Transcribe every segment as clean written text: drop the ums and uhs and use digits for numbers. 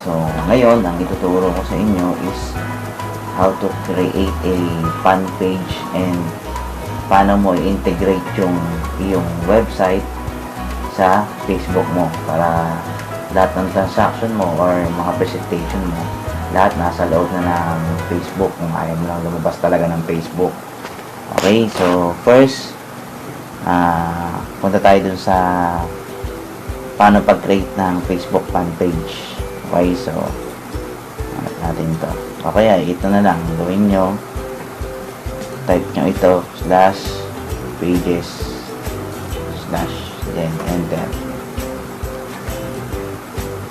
So, ngayon, ang ituturo ko sa inyo is how to create a fan page and paano mo i-integrate yung iyong website sa Facebook mo para lahat ng transaction mo or mga presentation mo, lahat nasa loob na ng Facebook kung ayaw mo lang lumabas talaga ng Facebook. Okay, so first, punta tayo dun sa paano pag-create ng Facebook fan page. Okay, so natin ito. Okay, ito na lang gawin nyo. Type nyo ito /pages/ then enter.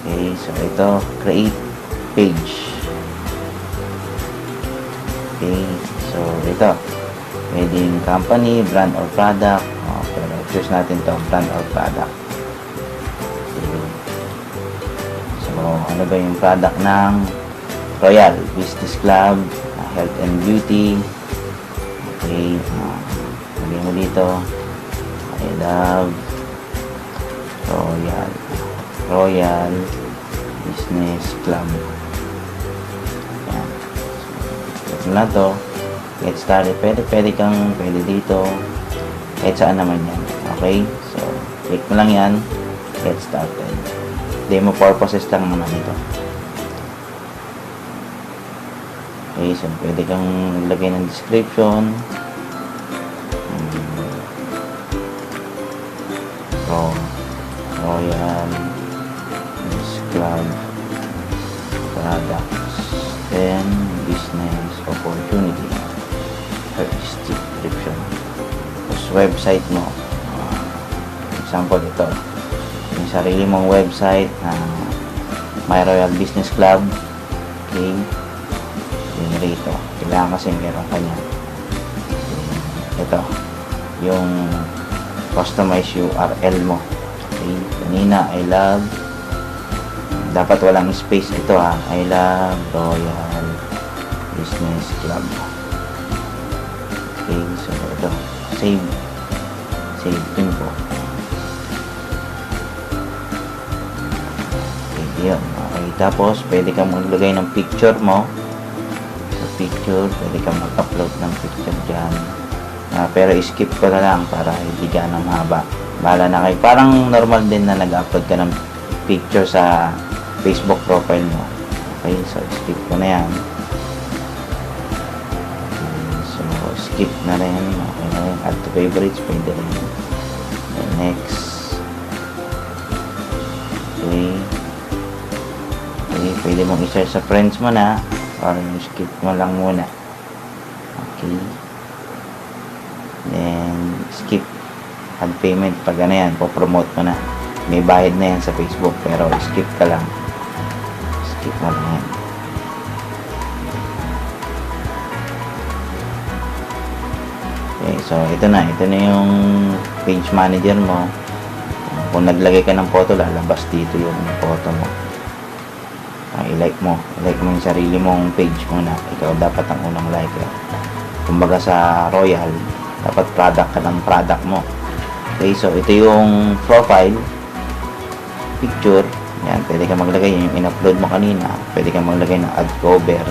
Okay, so ito create page. Okay, so ito pwedeng company, brand or product. Pero choose natin to brand or product. So ano ba yung product ng Royal Business Club, Health and Beauty. Okay, lagyan mo dito I love Royal Business Club. Yan. So, ito na to. Get started. Pwede dito. Kahit saan naman yan. Okay? So, click mo lang yan. Get started. Demo purposes lang naman ito. Okay, so pwede kang lagay ng description. Royal Business Club products and business opportunity. Description. Tapos website mo. Example ito. Yung sarili mong website na My Royal Business Club. Okay. Yung rito. Kailangan kasi meron ka niya. Ito. Yung customize URL mo. Okay. Kanina, I love. Dapat walang space ito ha. I love Royal Business Club. Okay. So, ito. Save info. Okay. Yun. Okay. Tapos, pwede kang maglagay ng picture mo. Picture, pwede kang mag-upload ng picture dyan. Pero skip ko na lang para hindi ka ng haba. Bahala na kayo. Parang normal din na nag-upload ka ng picture sa Facebook profile mo. Okay, so skip ko na yan. Okay, so skip na rin. Okay na yan. Add to favorites, pwede rin. And next. Okay. Okay, pwede mong i-share sa friends mo na. Or skip mo lang muna. Okay. Then, skip. Add payment. Pag ano yan, po-promote mo na. May bayad na yan sa Facebook. Pero, skip ka lang. Skip mo lang yan. Okay, so, ito na. Ito na yung page manager mo. Kung naglagay ka ng photo, lalabas dito yung photo mo. I-like mo yung sarili mong page muna. Ikaw dapat ang unang like. Kumbaga sa Royal, dapat product ka ng product mo. Okay, so ito yung profile picture. Yan, pwede ka maglagay yung in-upload mo kanina. Pwede ka maglagay ng ad cover.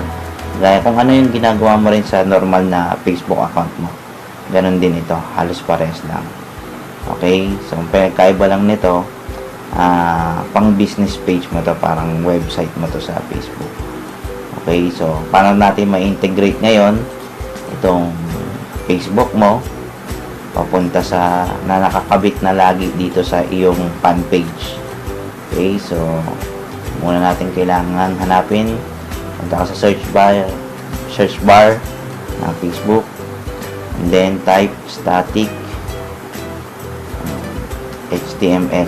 Gaya kung ano yung ginagawa mo rin sa normal na Facebook account mo. Ganon din ito. Halos pares lang. Okay, so kaiba lang nito. Pang business page mo to, parang website mo to sa Facebook. Okay, so paano natin ma-integrate ngayon itong Facebook mo papunta sa na nakakabit na lagi dito sa iyong fan page. Okay, so muna natin kailangan hanapin, punta ka sa search bar ng Facebook, and then type static HTML.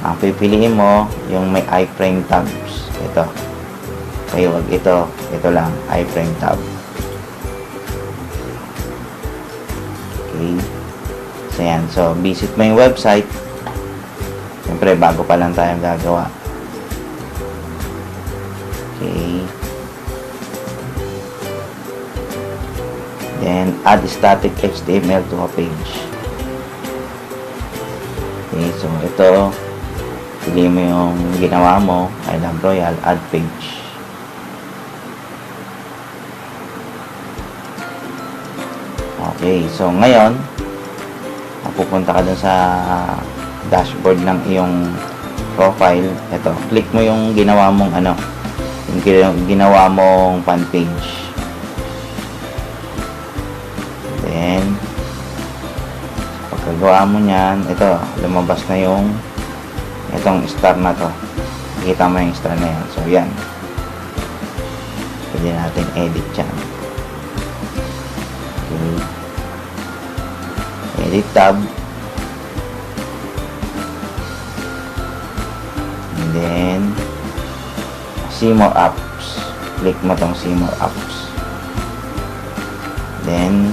Ang pipiliin mo yung may iframe tabs. Ito. Kaya wag ito. Ito lang. iframe tab. Okay. So, yan. So, visit mo yung website. Siyempre, bago pa lang tayong gagawa. Okay. Then, add static HTML to a page. Okay. So, ito. Pili mo yung ginawa mo. I I Love Royal, add page. Okay, so ngayon pupunta ka dun sa dashboard ng iyong profile. Ito, click mo yung ginawa mong yung ginawa mong fan page. Then pagkagawa mo niyan, ito, lumabas na yung itong star na to. Kita mo yung star na yan. So yan, pwede natin edit yan. Okay, edit tab, and then see more apps. Click mo tong see more apps, then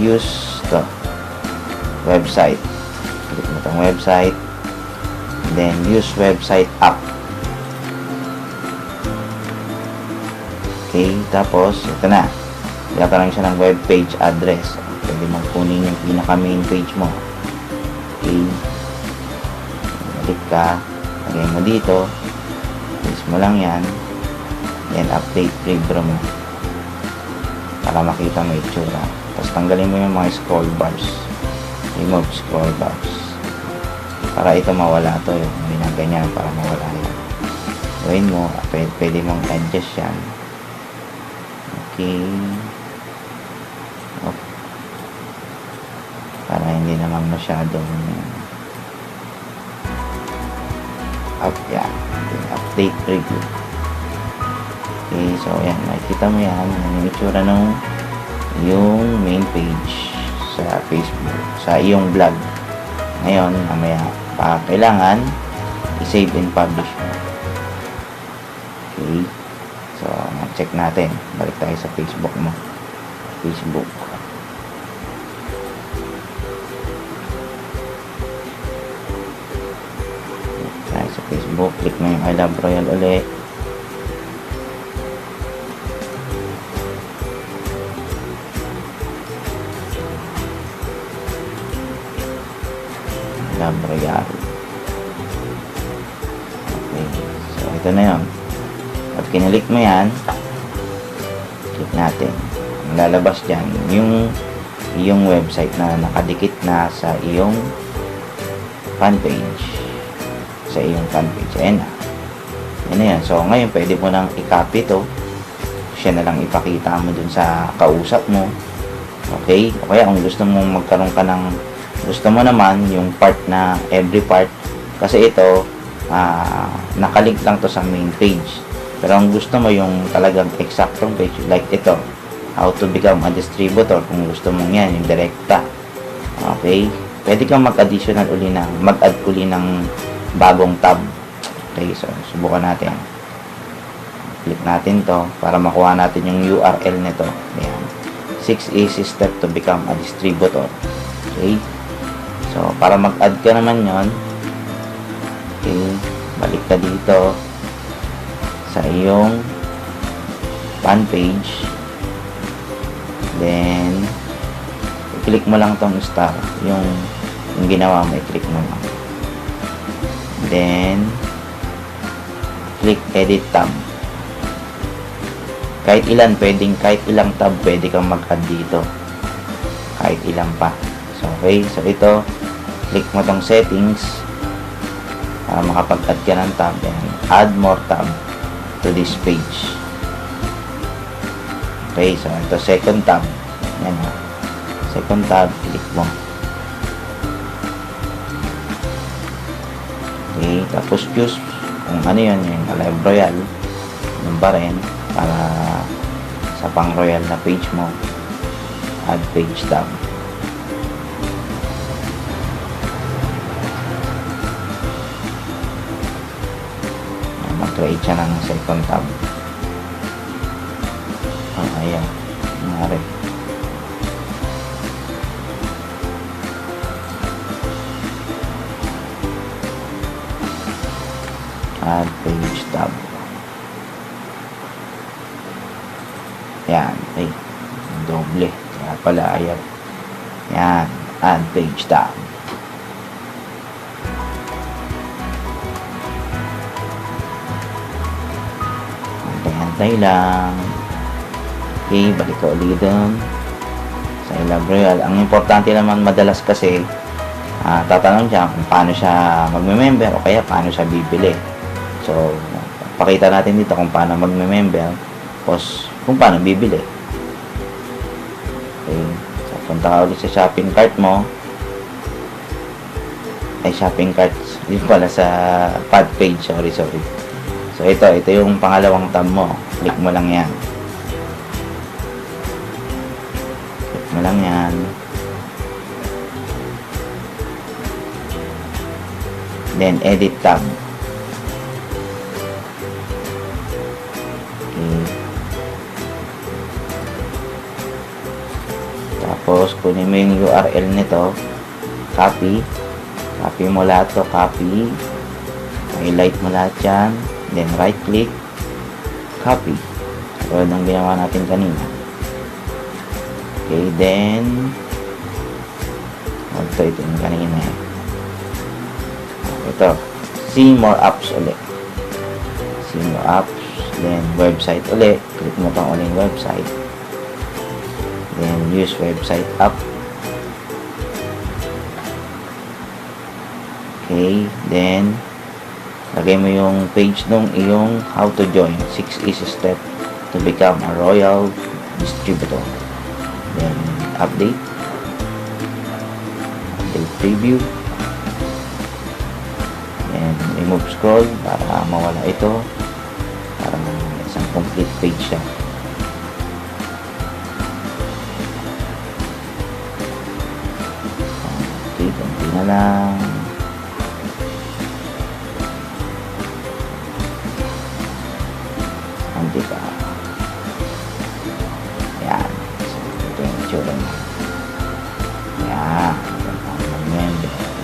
use to website. Click mo tong website, then use website app. Okay, tapos ito na, nagkaroon siya ng web page address. Pwede mong kunin yung pinaka main page mo. Okay, balik ka, lagay mo dito, paste mo lang yan, then update preview mo para makita mo yung itsura. Tapos tanggalin mo yung mga scroll bars, remove scroll bars para ito mawala to, yung ginaganyan para mawala yan. Gawin mo, pwede mong adjust yan. Okay, para hindi naman masyadong yan, update preview. Okay, so yan, makikita mo yan yung itsura ng yung main page sa Facebook, sa iyong blog. Ngayon, mamaya kailangan i-save and publish mo. Okay, so check natin, balik tayo sa Facebook mo. Facebook, sa Facebook, click mo yung I Love Royal ulit. I Love Royal. Okay, so ito na yun. At kinilik mo yan, click natin, ang lalabas dyan yung website na nakadikit na sa iyong fan page. Sa iyong fan page. Ayan na. Ayan na yan. So, ngayon, pwede mo nang i-copy to. Siya na lang ipakita mo dun sa kausap mo. Okay? O kaya, kung gusto mong magkaroon ka ng, gusto mo naman yung part na, every part. Kasi ito, nakalink lang to sa main page. Pero ang gusto mo yung talagang exactong page, like ito, how to become a distributor. Kung gusto mong yan, yung direkta. Okay? Pwede kang mag-additional uli mag-add uli ng bagong tab. Okay, so subukan natin. Click natin to para makuha natin yung URL nito. Ayan. 6 easy step to become a distributor. Okay. So, para mag-add ka naman yon. Okay, balik ka dito sa iyong fan page. Then, i-click mo lang tong star. Yung ginawa mo, i-click mo lang. Then, click edit tab. Kahit ilang tab pwede kang mag-add dito. Kahit ilang pa. So, okay. So, ito, click mo tong settings para makapag-add ka ng tab. Then, add more tab to this page. Okay. So, ito, second tab. Yan ha. Second tab, click mo. Okay, tapos choose kung ano yun, yung Live Royal, yung ba rin, para sa pang royal na page mo. Add page tab. Mag-create siya ng second tab. Ayan, nangyari. Add page tab. Yan. Ay, doble. Kaya pala, ayan. Yan. Add page tab. Hintay lang. Okay, balik ka ulit dun sa iLove Royal. Ang importante naman madalas kasi tatanong siya kung paano siya magme-member o kaya paano siya bibili. So, pakita natin dito kung paano magme-member tapos kung paano bibili. Okay, so punta ka ulit sa shopping cart mo. Shopping cart dito pala sa pad page, sorry. So ito yung pangalawang tab mo. Click mo lang yan. Then edit tab. Okay. Tapos kunin mo yung URL nito, copy mo lahat to, highlight mo lahat yan, then right click, copy, tulad ng ginawa natin kanina. Okay, then ito yung kanina, ito, see more apps ulit, then website ulit, click mo pang ulit website, then use website app. Okay, then lagay mo yung page nung iyong how to join 6 easy step to become a royal distributor. Then update preview, and remove scroll para mawala ito, para isang complete page siya. Okay, konti na lang. Diba? Yan. So, ito yung itsura niya. Yan.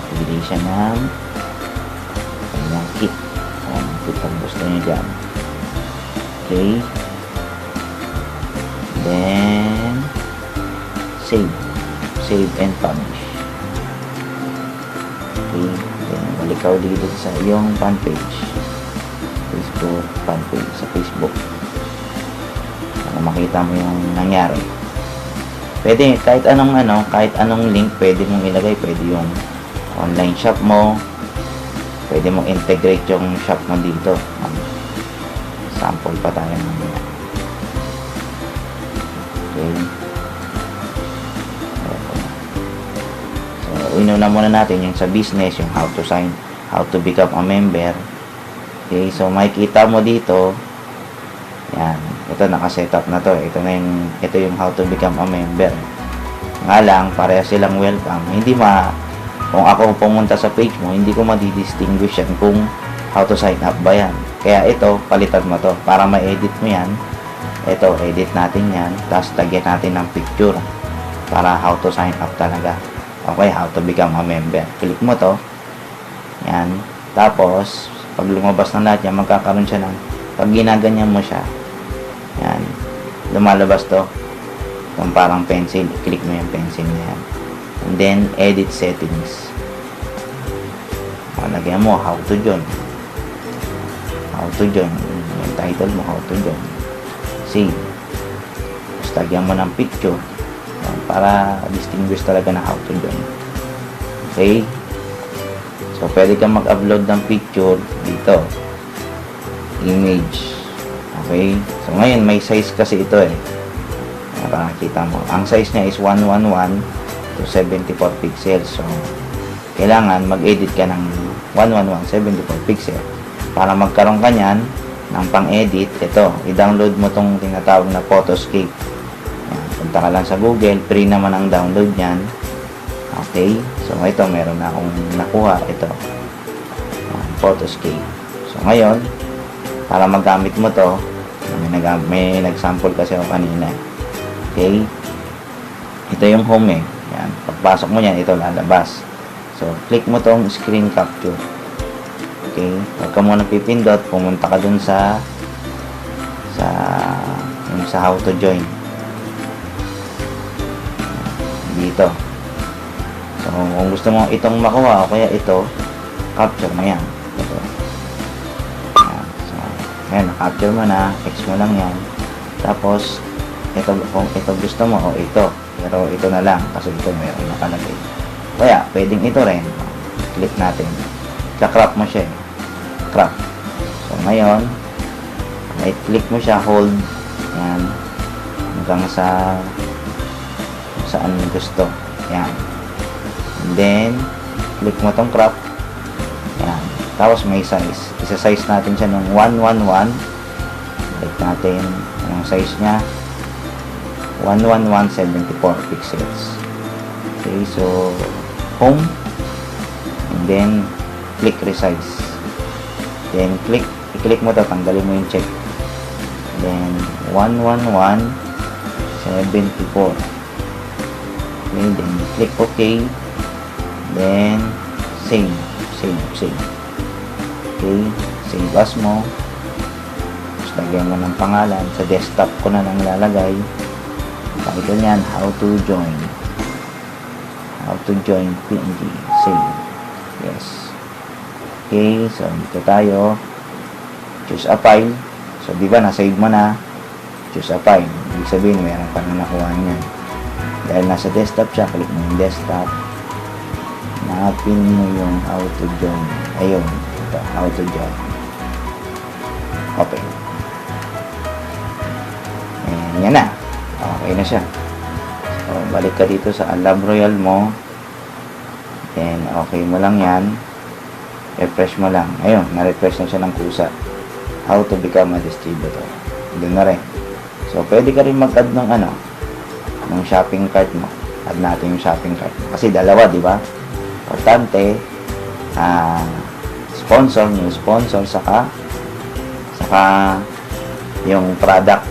Pili siya ng kanyang kit. Kung kit ang gusto niyo dyan. Okay. Then, save. Save and publish. Okay. Then, balik ka dito sa iyong fan page. Facebook fan page sa Facebook. Makita mo yung nangyari. Pwede kahit anong link pwede mong ilagay. Pwede yung online shop mo, pwede mong integrate yung shop mo dito. Sample pa tayo mamaya. Okay, so inuna muna natin yung sa business, yung how to become a member. Okay, so makikita mo dito, yan, ito naka-setup na to. Ito yung how to become a member. Nga lang, pareha silang welcome. Kung ako pumunta sa page mo, hindi ko madidistinguish yan kung how to sign up ba yan. Kaya ito, palitan mo to. Para ma-edit mo yan, ito, edit natin yan. Tapos, lagyan natin ng picture. Para how to sign up talaga. Okay, how to become a member. Click mo to. Yan. Tapos, pag lumabas na lahat yan, magkakaroon siya ng, pag ginaganyan mo siya, yan, lumalabas to kung parang pencil. Click mo yung pencil na yan, and then edit settings. Lagyan mo how to join, yung title mo, how to join. Save. Tapos lagyan mo ng picture para distinguish talaga na how to join. Okay, so pwede kang mag-upload ng picture dito, image. Okay, so ngayon may size kasi ito para makita mo. Ang size niya is 111 to 74 pixels. So kailangan mag-edit ka ng 111 74 pixels para magkaroon ka niyan ng pang-edit. Ito, i-download mo tong tinatawag na Photoscape. Yan, punta ka lang sa Google, free naman ang download niyan. Okay, so ito meron na akong nakuha, ito, Photoscape. So ngayon, para magamit mo to, may nag-sample kasi ako kanina. Okay, ito yung home yan, pagpasok mo yan, ito lalabas. So click mo tong screen capture. Okay, huwag ka muna pipindot, pumunta ka dun sa how to join dito. So kung gusto mo itong makuha o kaya ito, capture mo yan. Ito. Yan. So Ayan, na-capture mo na, X mo lang yan. Tapos, ito, kung ito gusto mo, o ito. Pero ito na lang, kasi ito meron nakalagay. Kaya, pwedeng ito rin. Click natin. Ka-crop mo siya eh. Crop. So, ngayon, right-click mo siya, hold. Ayan. Hanggang sa saan gusto. Ayan. And then, click mo tong crop. Ayan. Tapos may size. Isa-size natin siya ng 111. Click natin. Anong size niya? 11174 pixels. Okay, so home. And then, click resize. Then, i-click mo to. Tanggalin mo yung check. Then, 11174. Okay, then, click OK. Then, save. Okay, save as mo. Tapos lagyan mo ng pangalan. Sa desktop ko na lang lalagay. Pakita niyan, how to join PNG. Save. Yes. Okay, so dito tayo. Choose a file. So, di ba, na-save mo na. Choose a file. Ibig sabihin, meron ka na nakuha niyan. Dahil nasa desktop siya, click mo yung desktop. Hanapin mo yung how to join. Ayun. Ito, how to join. Open. And yan na. Okay na siya. So, balik ka dito sa Lab Royale mo. Then, okay mo lang yan. Refresh mo lang. Ayun, na-refresh na siya ng kusa. How to become a distributor. Doon na rin. So, pwede ka rin mag-add ng ng shopping cart mo. Add natin yung shopping cart. Kasi dalawa, di ba? Importante, sponsor, new sponsor, saka yung product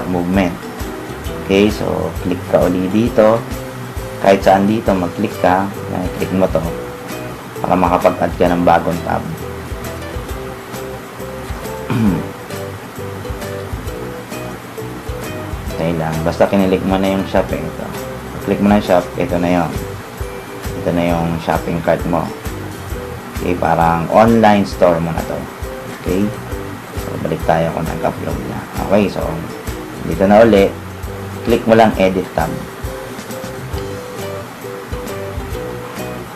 movement. Okay, so click ka uli dito. Kahit saan dito, mag-click ka. Click mo to para makapag-add ka ng bagong tab. Okay lang. Basta kinilik mo na yung shop eh. Ito. Click mo na yung shop. Ito na yun. Ito na yung shopping cart mo. Okay, parang online store mo na to. Okay. So, balik tayo kung nag-upload na. Okay, so dito na uli. Click mo lang edit tab.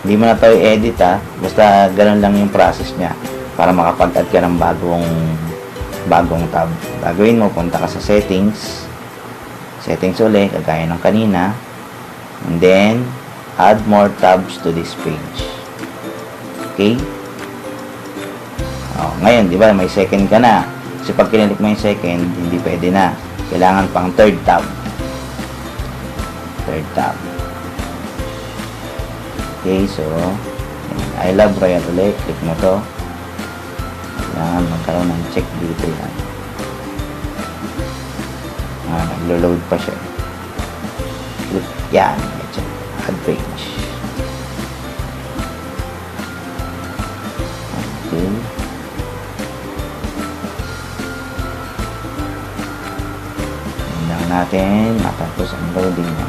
Hindi mo na ito i-edit basta ganun lang yung process niya para makapag-add ka ng bagong tab. Gagawin mo, punta ka sa settings uli, kagaya ng kanina, and then add more tabs to this page. Okay, ngayon di ba may second ka na, kasi pag kinilik mo yung second, hindi pwede na, kailangan pang third tab. Okay, so I Love Royale ulit, click mo to. Kailangan magkaroon ng check dito yan. Naglo-load pa siya. Click yan, check. Add page. Okay. Tingnan natin matapos ang loading niya.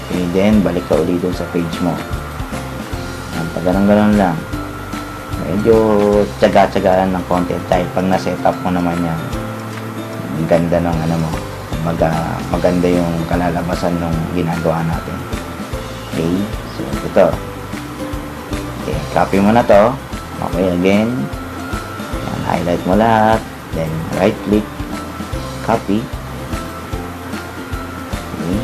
Okay, then balik ka ulit dun sa page mo. Pag ganun lang, medyo tsaga-tsagaan ng content dahil pag na-set up mo naman yan, ang ganda ng mo, maganda yung kalalabasan ng ginagawa natin. Okay, so ito. Okay, copy mo na to. Okay, again, yan, highlight mo lahat, then right click, copy. Okay,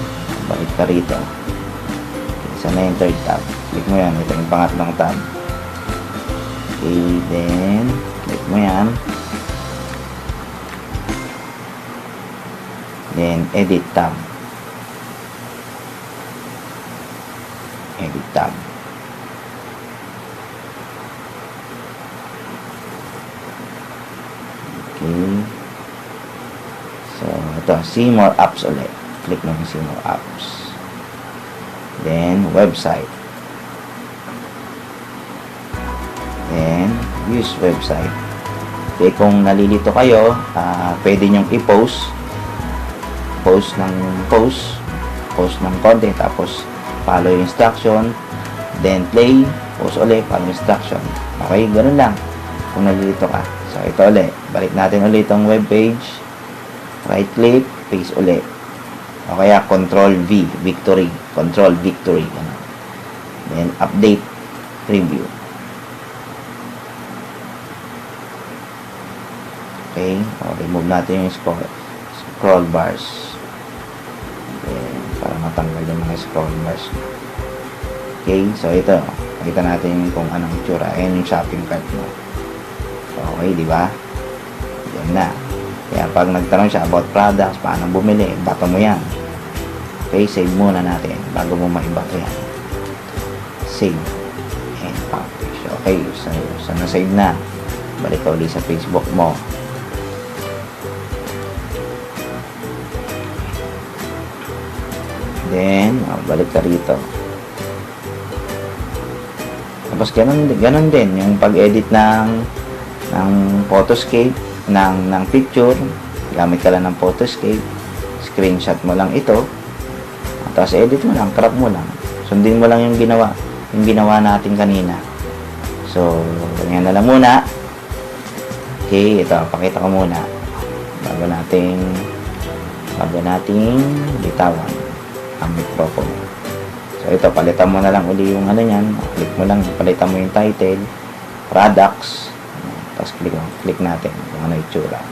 balik ka rito. Okay, sana yung third tab. Click mo yan, ito yung pangatlong tab. Okay, then click mo yan, then edit tab. Okay, so ito, see more apps ulit. Click mo yung see more apps, then website, then use website. Okay, kung nalilito kayo, pwede nyong i-post ng content, tapos follow yung instruction, then play post ulit, follow instruction. Okay, ganun lang. Kung nalilito ka. So, ito ulit. Balik natin ulit itong web page. Right click, paste ulit. O kaya, control V, victory. Control victory. Ganun. Then, update, preview. Okay, remove natin yung scroll bars. Then, para matanggal yung mga scroll bars. Okay, so ito. Pakita natin kung anong itsura. Ayan yung shopping cart mo. Okay, di ba? Yan na. Kaya pag nagtanong siya about products, paano bumili, bato mo yan. Okay, save muna natin bago mo maibato yan. Save. And publish. Okay, so na-save na. Balik ka ulit sa Facebook mo. Then, balik ka rito. Tapos, ganun din. Yung pag-edit ng photoscape, ng picture. Gamit ka lang ng photoscape. Screenshot mo lang ito. Tapos, edit mo lang. Crop mo lang. Sundin mo lang yung ginawa natin kanina. So, ganyan na lang muna. Okay, ito. Pakita ko muna. Bago nating bitawan ang microphone. So, ito, palitan mo na lang uli yung ano yan. Click mo lang, palitan mo yung title, products, tapos click natin kung ano itsura.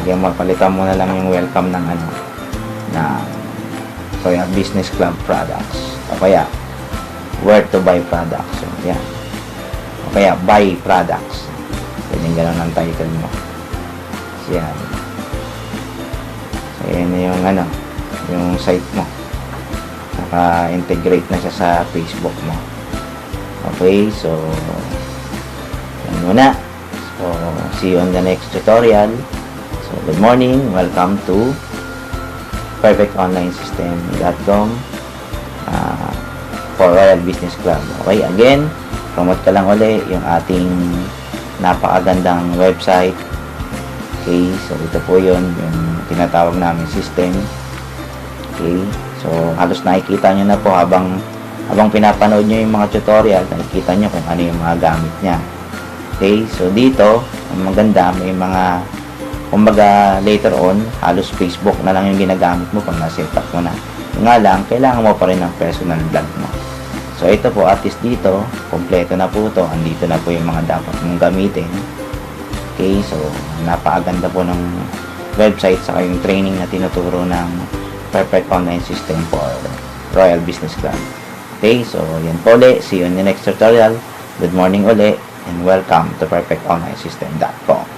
Lagyan mo, palitan mo na lang yung welcome ng ano, na Royal Business Club products. O kaya, where to buy products. So, yan. O kaya, buy products. Ganyan ang title mo. Yan. So, yan yung ano, yung site mo. Naka-integrate na siya sa Facebook mo. Okay, so yan muna. So, see you on the next tutorial. So, good morning. Welcome to perfectonlinesystem.com for Royal Business Club. Okay, again, promote ka lang uli yung ating napakagandang website. Okay, so ito po yun, yung tinatawag namin system. Okay, so halos nakikita nyo na po habang pinapanood nyo yung mga tutorial, nakikita nyo kung ano yung mga gamit nya. Okay, so dito, ang maganda, may mga, kumbaga later on, halos Facebook na lang yung ginagamit mo pag na-set up mo na. Yung nga lang, kailangan mo pa rin ng personal blog mo. So ito po, at least dito, kompleto na po ito. Andito na po yung mga dapat mong gamitin. Okay, so napakaganda po ng website sa yung training na tinuturo ng Perfect Online System for Royal Business Club. Okay, so yan po ulit. See you in the next tutorial. Good morning ulit and welcome to perfectonlinesystem.com.